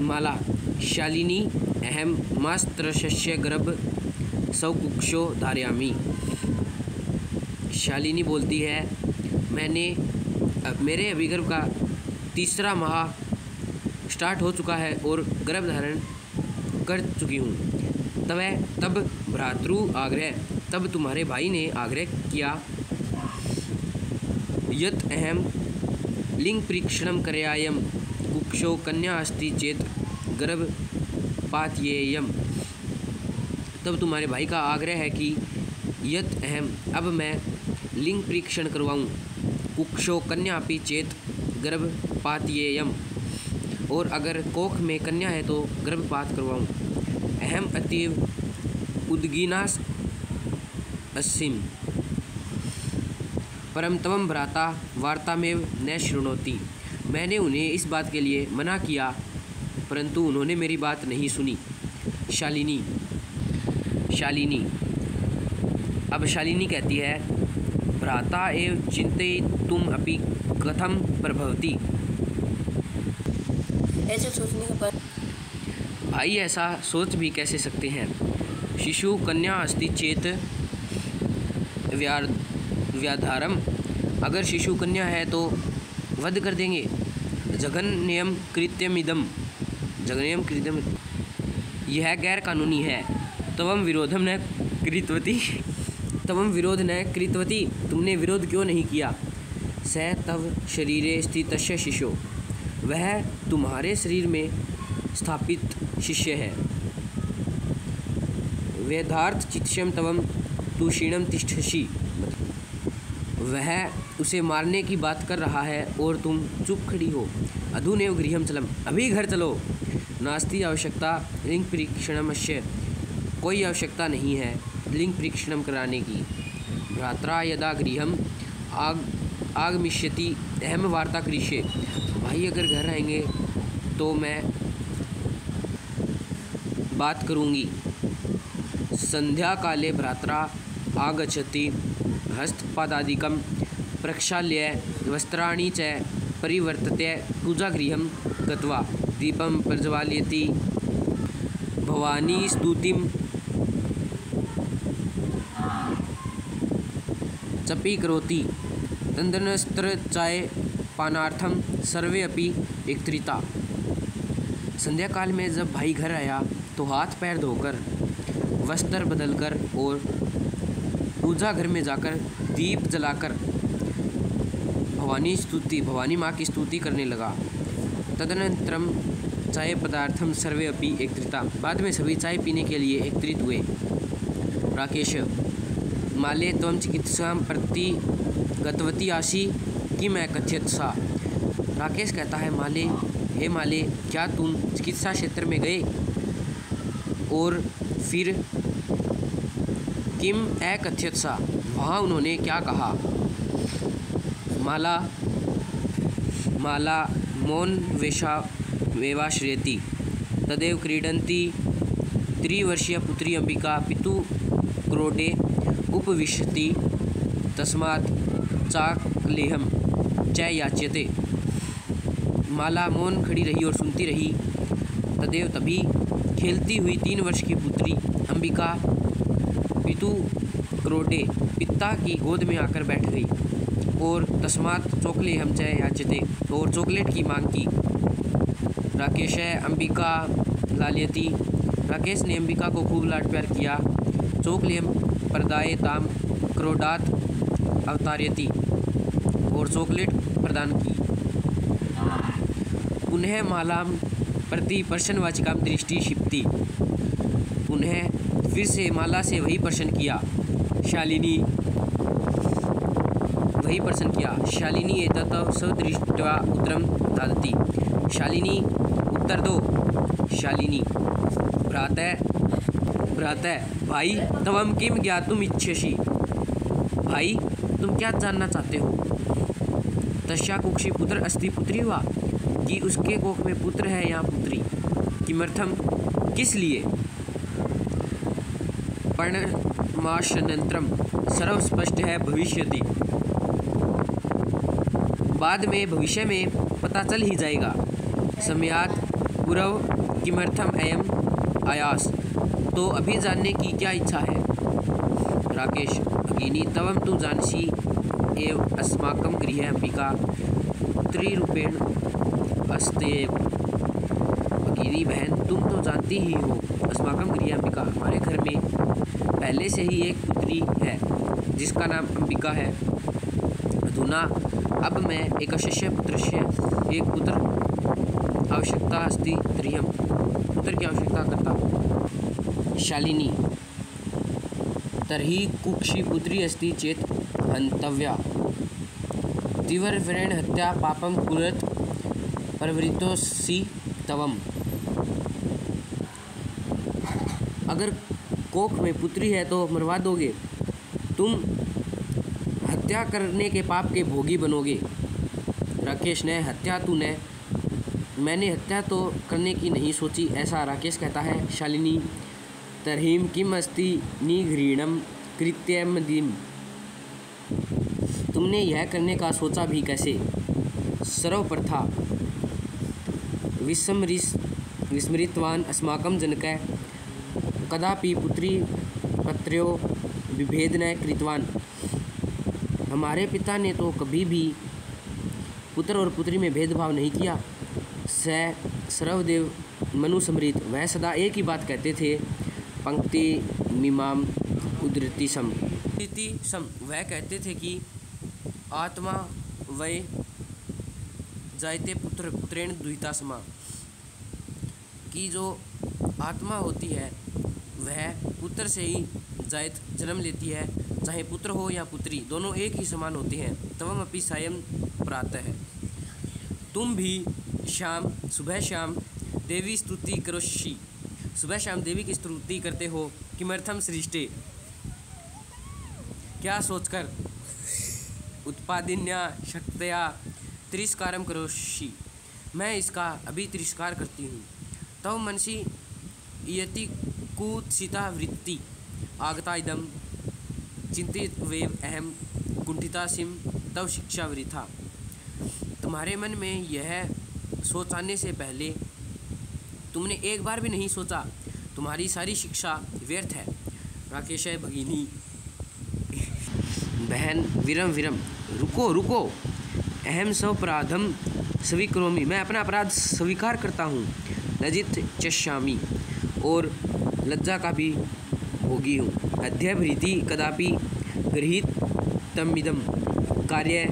माला शालिनी अहम मास्त्रशस्य गर्भ सौकुक्षो धारयामि। शालिनी बोलती है, मेरे अभिगर्भ का तीसरा माह स्टार्ट हो चुका है और गर्भ धारण कर चुकी हूँ। तब भ्रातृ आग्रह, तब तुम्हारे भाई ने आग्रह किया, यत अहम लिंग परीक्षणम करयायम कुक्षो कन्या अस्ति चेत गर्भपातयेयम। तब तुम्हारे भाई का आग्रह है कि यत अहम, अब मैं लिंग परीक्षण करवाऊँ, कुक्षो कन्या अपि चेत गर्भपातयेयम, और अगर कोख में कन्या है तो गर्भपात करवाऊँ। अहम अतीव उद्गीनास अस्मिन् परम तवम भ्राता वार्तामेव न शृणोति। मैंने उन्हें इस बात के लिए मना किया परंतु उन्होंने मेरी बात नहीं सुनी। शालिनी अब शालिनी कहती है, भ्राता एव चिंतयितुम अपि कथम प्रभवति। ऐसे सोचने पर भाई ऐसा सोच भी कैसे सकते हैं। शिशु कन्या अस्ति चेत व्याधारम, अगर शिशु कन्या है तो वध कर देंगे। जघन्यम कृत्यमिदम, यह गैर कानूनी है। तवम विरोध न कृतवती, तुमने विरोध क्यों नहीं किया। स तव शरीरे स्थितस्य शिशो, वह तुम्हारे शरीर में स्थापित शिष्य है। वेदार्थ चित्स्यम तवम तु क्षीणम तिष्ठसि, वह उसे मारने की बात कर रहा है और तुम चुप खड़ी हो। अधुनेव गृहम चलम, अभी घर चलो। नास्ति आवश्यकता लिंग परीक्षणमस्य, कोई आवश्यकता नहीं है लिंग परीक्षण कराने की। भ्रात्रा यदा गृहम आगमिष्यति अहम वार्ता करिष्ये, भाई अगर घर आएंगे तो मैं बात करूँगी। संध्या काले भ्रात्रा आगच्छति हस्तपादादिकं प्रक्षाल्य वस्त्राणि च परिवर्त्य पूजागृहं गत्वा दीपं प्रज्वालयति, भवानी स्तुतिं चपीकरोति, तदनन्तरं पानार्थं सर्वे अपि एकत्रिता। संध्या काल में जब भाई घर आया तो हाथ पैर धोकर वस्त्र बदलकर और पूजा घर में जाकर दीप जलाकर भवानी माँ की स्तुति करने लगा। तदनंतरम चाय पदार्थम सर्वे अपि एकत्रिता, बाद में सभी चाय पीने के लिए एकत्रित हुए। राकेश माले त्वं चिकित्सा प्रति गतवती आसी कि मैं कथ्यत सा। राकेश कहता है, हे माले, क्या तुम चिकित्सा क्षेत्र में गए और फिर किम अकथ्यत सा, वहाँ उन्होंने क्या कहा। माला मौन वेवाश्रयति तदेव क्रीडन्ती त्रिवर्षीय पुत्री अंबिका पितु क्रोडे उपविशति तस्मात् चाकलेहम च याच्यते। माला मौन खड़ी रही और सुनती रही। तदेव तभी खेलती हुई 3 वर्ष की पुत्री अंबिका पितु क्रोडे पिता की गोद में आकर बैठ गई और तस्मात चोकलेहम च याच्यते, और चॉकलेट की मांग की। राकेश अंबिका लाल्यति, राकेश ने अंबिका को खूब लाड प्यार किया। चोकलेहम प्रदायताम क्रोडात अवतार्यति, और चॉकलेट प्रदान की। पुनः मालाम प्रति प्रश्नवाचिकाम दृष्टि क्षिप्ति, पुनः फिर से माला से वही प्रश्न किया। शालिनी एतत् सदृष्ट्वा उत्तरं ददाति। शालिनी उत्तर दो। शालिनी भ्रातः भाई तवं किम ज्ञातुम इच्छसि, भाई तुम क्या जानना चाहते हो। तस्या कुक्षी पुत्र अस्ति पुत्री वा, कि उसके कोख में पुत्र है या पुत्री। किमर्थम, किस लिए। पर्णमाशनंतरम सर्व स्पष्ट है भविष्यति, बाद में भविष्य में पता चल ही जाएगा। सम्यात् पूर्व किमर्थम अयम आयास। तो अभी जानने की क्या इच्छा है? राकेश भगिनी तवम तु जानसी एव अस्माकं गृहे अंबिका पुत्रीरूपेण अस्त्येव। भगिनी बहन, तुम तो जानती ही हो, अस्माकं गृहे अंबिका, हमारे घर में पहले से ही एक पुत्री है जिसका नाम अंबिका है। अधुना अब मैं एकस्य पुत्रस्य एक पुत्र आवश्यकता अस्ति त्रियम, पुत्र की आवश्यकता करता हूँ। शालिनी तर्हि कुक्षी पुत्री अस्ति चेत हन्तव्या। तीव्रवरेण हत्या पापम कुरत प्रवृत्तोऽसि तवम। अगर कोख में पुत्री है तो मरवा दोगे, तुम हत्या करने के पाप के भोगी बनोगे। राकेश ने मैंने हत्या तो करने की नहीं सोची, ऐसा राकेश कहता है। शालिनी तर्हिं किम अस्ति निघृणं कृत्यमदीम। तुमने यह करने का सोचा भी कैसे? सर्वप्रथा विस्मृतवान अस्माकं जनकः कदापि पुत्री पत्र्यो विभेद न कृतवान। हमारे पिता ने तो कभी भी पुत्र और पुत्री में भेदभाव नहीं किया। स सर्वदेव मनुस्मृत, वह सदा एक ही बात कहते थे। पंक्ति मीमाम उद्धृति सम, वह कहते थे कि आत्मा वै जायते पुत्र पुत्रेण दुहिता समा, कि जो आत्मा होती है वह पुत्र से ही जायत जन्म लेती है, चाहे पुत्र हो या पुत्री, दोनों एक ही समान होते हैं। तवम अपि सायं प्रातः, तुम भी शाम सुबह शाम देवी स्तुति करोषि, सुबह शाम देवी की स्तुति करते हो। किमर्थम सृष्टे, क्या सोचकर, उत्पादिन्या शक्तया तिरस्कारम करोषि, मैं इसका अभी तिरस्कार करती हूँ। तव मनसि यति कुत्सिता वृत्ति आगता इदम चिंतितवेव अहम कुंठितासिम तव शिक्षा वृथा। तुम्हारे मन में यह सोच आने से पहले तुमने एक बार भी नहीं सोचा, तुम्हारी सारी शिक्षा व्यर्थ है। राकेश भगिनी बहन विरम विरम, रुको रुको, अहम स्वपराधम स्वीकरोमि, मैं अपना अपराध स्वीकार करता हूँ। लज्जित चश्यामि, और लज्जा का भी भोगी हूँ। अध्यभृति कदापि गृहीत तमिदम कार्य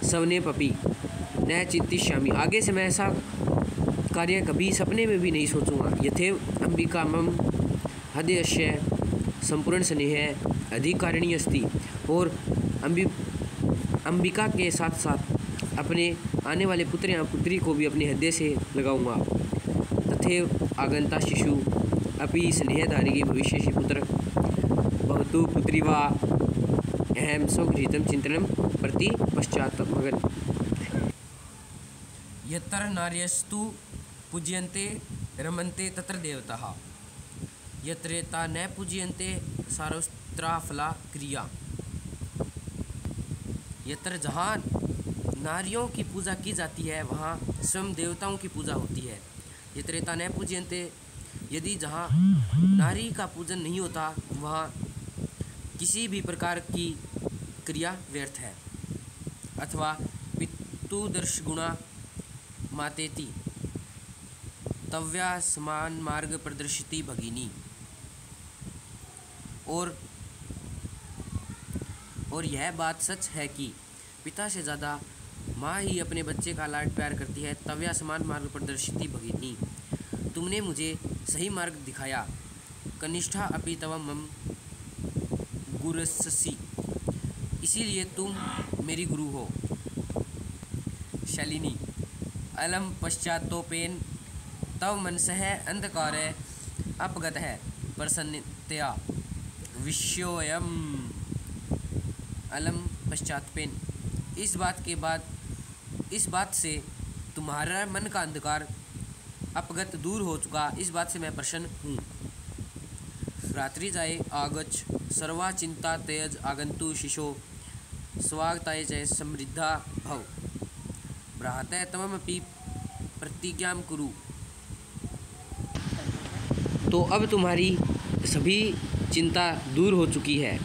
सवने पपी न चिंतिष्यामि, आगे से मैं ऐसा कार्य कभी सपने में भी नहीं सोचूंगा। यथेव अंबिका मम हृदयस्य संपूर्ण स्नेह अधिकारिणी अस्ति, और अंबिका के साथ साथ अपने आने वाले पुत्र या पुत्री को भी अपने हृदय से लगाऊंगा। तथैव आगंता शिशु अपि स्नेहधारिणी भविष्यसि पुत्र भवतु पुत्री वा अहम स्वगृहीतं चिंतनं प्रति पश्चात मगन। यत्र नार्यस्तु पूज्यन्ते रमन्ते तत्र देवताः, यत्र ता न पूज्यन्ते सारोस्त्राफला क्रिया। यत्र जहाँ नारियों की पूजा की जाती है वहाँ स्वयं देवताओं की पूजा होती है। यत्र ता न पूज्यन्ते, यदि जहाँ नारी का पूजन नहीं होता वहाँ किसी भी प्रकार की क्रिया व्यर्थ है। अथवा पितुदर्श गुणा मातेति तव्या समान मार्ग प्रदर्शिती भगिनी। और यह बात सच है कि पिता से ज़्यादा माँ ही अपने बच्चे का लाड प्यार करती है। तव्या समान मार्ग प्रदर्शिती भगिनी, तुमने मुझे सही मार्ग दिखाया। कनिष्ठा अपि तव मम गुरुस्सि, इसीलिए तुम मेरी गुरु हो। शालिनी अलम पश्चात्तोपेन तव मनसः अंधकारे अपगतः प्रसन्नतया विषयोऽयम्। अलम पश्चात्पेन, इस बात से तुम्हारा मन का अंधकार अपगत दूर हो चुका, इस बात से मैं प्रसन्न हूँ। रात्रि जाए आगच्छ सर्वा चिंता तेज आगंतु शिशो स्वागताय च समृद्धा भव। भ्रातः तममपि प्रतिज्ञां कुरु। तो अब तुम्हारी सभी चिंता दूर हो चुकी है।